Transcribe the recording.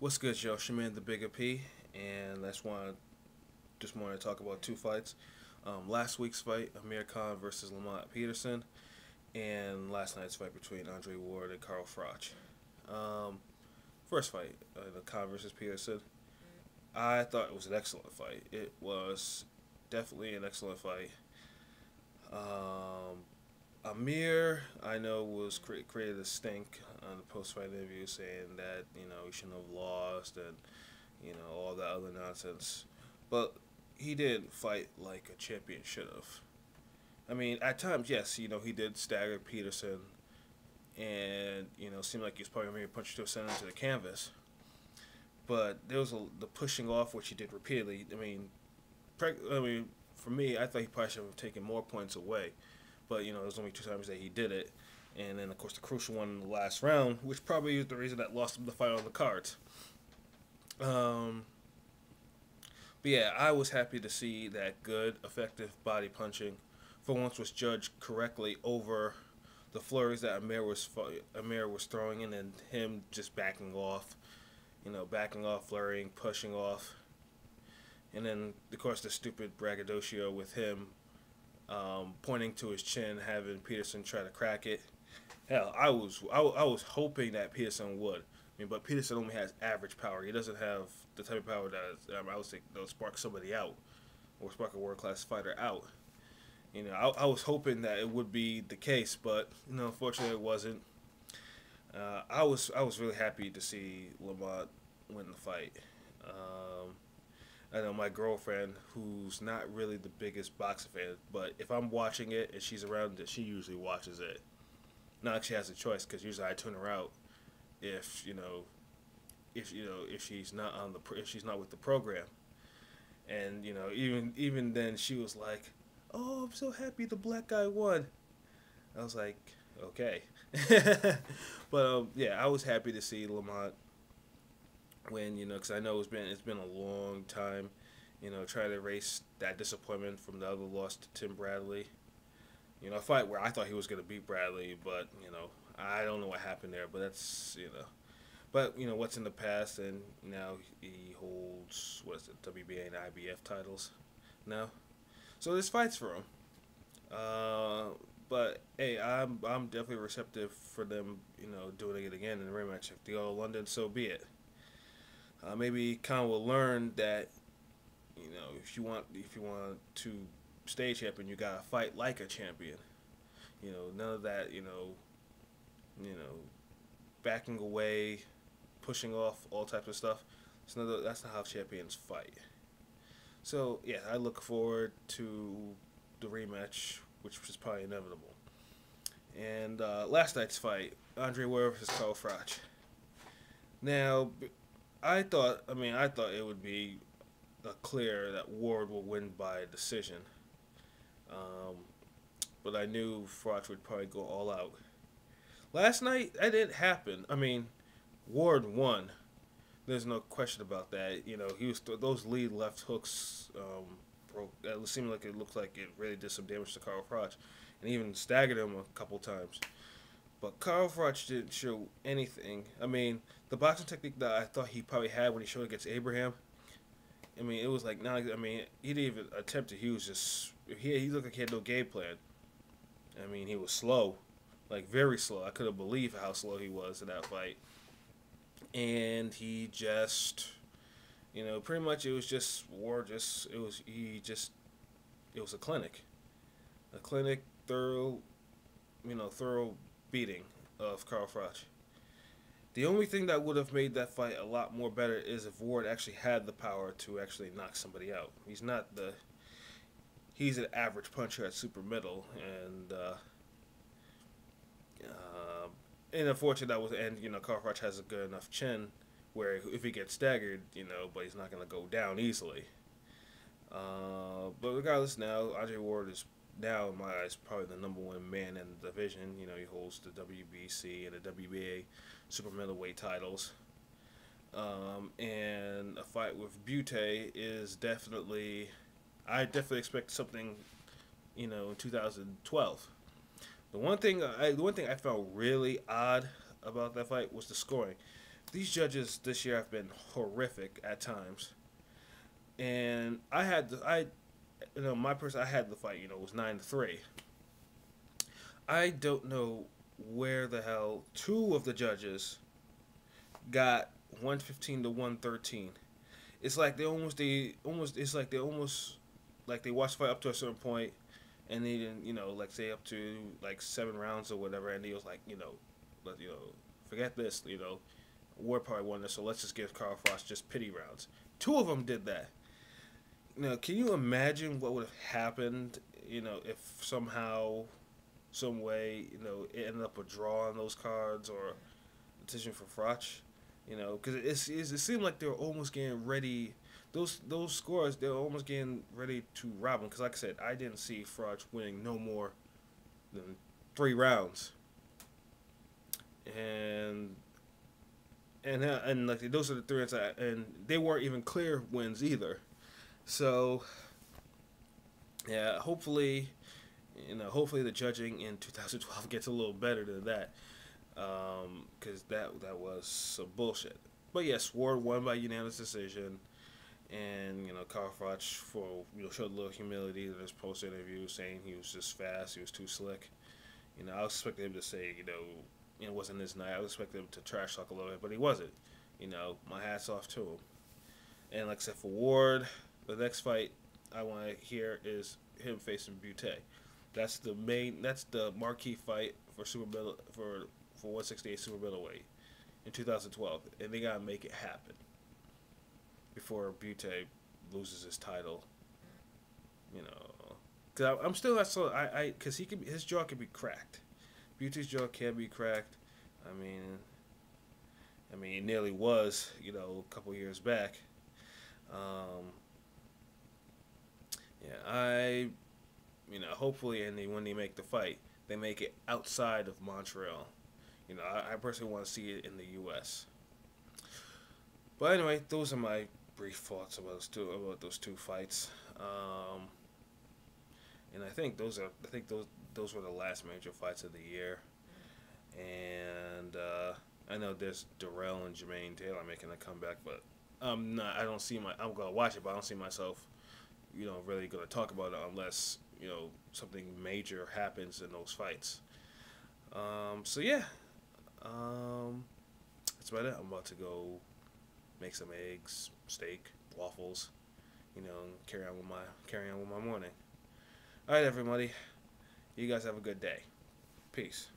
What's good, y'all? Shaman the Bigga P, and just want to talk about two fights. Last week's fight, Amir Khan versus Lamont Peterson, and last night's fight between Andre Ward and Khan-Peterson. Um, First fight, the Khan versus Peterson. I thought it was an excellent fight. It was definitely an excellent fight. Um, Amir, I know, was created a stink on the post-fight interview, saying that he shouldn't have lost and all that other nonsense. But he did fight like a champion should have. I mean, at times, yes, he did stagger Peterson, and seemed like he was probably going to punch to a center into the canvas. But there was the pushing off, which he did repeatedly. For me, I thought he probably should have taken more points away. But there was only two times that he did it, and then of course the crucial one in the last round, which probably is the reason that lost him the fight on the cards. Um, but yeah, I was happy to see that good, effective body punching, for once, was judged correctly over the flurries that Amir was throwing, and then him just backing off, backing off, flurrying, pushing off, and then of course the stupid braggadocio with him pointing to his chin, having Peterson try to crack it. Hell, I was hoping that Peterson would. But Peterson only has average power. He doesn't have the type of power that I would say that would spark somebody out or spark a world class fighter out. I was hoping that it would be the case, but unfortunately it wasn't. I was really happy to see Lamont win the fight. I know my girlfriend, who's not really the biggest boxing fan, but if I'm watching it and she's around it, she usually watches it. Not like she has a choice, because usually I tune her out if if she's not if she's not with the program. And even then she was like, "Oh, I'm so happy the black guy won." I was like, "Okay," but yeah, I was happy to see Lamont win. Because I know it's been a long time. Trying to erase that disappointment from the other loss to Tim Bradley. A fight where I thought he was going to beat Bradley, but I don't know what happened there. But that's. But what's in the past, and now he holds, what is it, WBA and IBF titles now. So there's fights for him. But hey, I'm definitely receptive for them, doing it again in the rematch. If they go to London, so be it. Maybe Khan will learn that if you want to stay champion, you gotta fight like a champion. None of that you know backing away, pushing off, all types of stuff. That's not how champions fight. So yeah, I look forward to the rematch, which is probably inevitable. And last night's fight, Andre Ward versus Khan-Peterson. Now, I thought it would be clear that Ward will win by decision. Um, but I knew Froch would probably go all out. Last night, that didn't happen. Ward won. There's no question about that. He was those lead left hooks broke. It seemed like it looked like it really did some damage to Carl Froch, and even staggered him a couple times. But Carl Froch didn't show anything. The boxing technique that I thought he probably had when he showed against Abraham. It was like not. He didn't even attempt it. He was just. He looked like he had no game plan. He was slow, like very slow. I couldn't believe how slow he was in that fight. And he just, pretty much it was just war. It was a clinic, thorough beating of Carl Froch. The only thing that would have made that fight a lot more better is if Ward actually had the power to actually knock somebody out. He's an average puncher at super middle, and unfortunately that was, and Carl Froch has a good enough chin where if he gets staggered, but he's not gonna go down easily. But regardless, now Andre Ward is now in my eyes probably the number one man in the division. He holds the WBC and the WBA super middleweight titles. And a fight with Butte is definitely, I definitely expect something, in 2012. The one thing I found really odd about that fight was the scoring, these judges this year have been horrific at times. And I had the fight. It was 9-3. I don't know where the hell two of the judges got 115 to 113. It's like they watched the fight up to a certain point, and they didn't, like say up to like 7 rounds or whatever, and he was like, forget this, Ward probably won this, so let's just give Carl-Froch just pity rounds. Two of them did that. Can you imagine what would have happened, if somehow, some way, it ended up a draw on those cards or a decision for Froch? Because it seemed like they were almost getting ready. Those scores, they were almost getting ready to rob them. Because like I said, I didn't see Froch winning no more than 3 rounds. And like those are the 3 rounds, and they weren't even clear wins either. So yeah, hopefully the judging in 2012 gets a little better than that, because that was some bullshit. But yes, Ward won by unanimous decision, and Carl-Froch showed a little humility in his post interview, saying he was just fast, he was too slick. I expected him to say it wasn't his night. I expected him to trash talk a little bit, but he wasn't. My hat's off to him. And like I said, for Ward, the next fight I want to hear is him facing Butte. That's the marquee fight for super middle for 168 super middleweight in 2012, and they gotta make it happen before Butte loses his title. Cause I'm still not so cause his jaw can be cracked. Butte's jaw can be cracked. I mean, it nearly was, a couple years back. Hopefully, when they make the fight, they make it outside of Montreal. I personally want to see it in the U.S. But anyway, those are my brief thoughts about those two fights. And I think those were the last major fights of the year. And I know there's Darrell and Jermaine Taylor making a comeback, but I'm gonna watch it, but I don't see myself, really gonna talk about it unless something major happens in those fights. So yeah, that's about it. I'm about to go make some eggs, steak, waffles, and carry on with my morning. All right, everybody, you guys have a good day. Peace.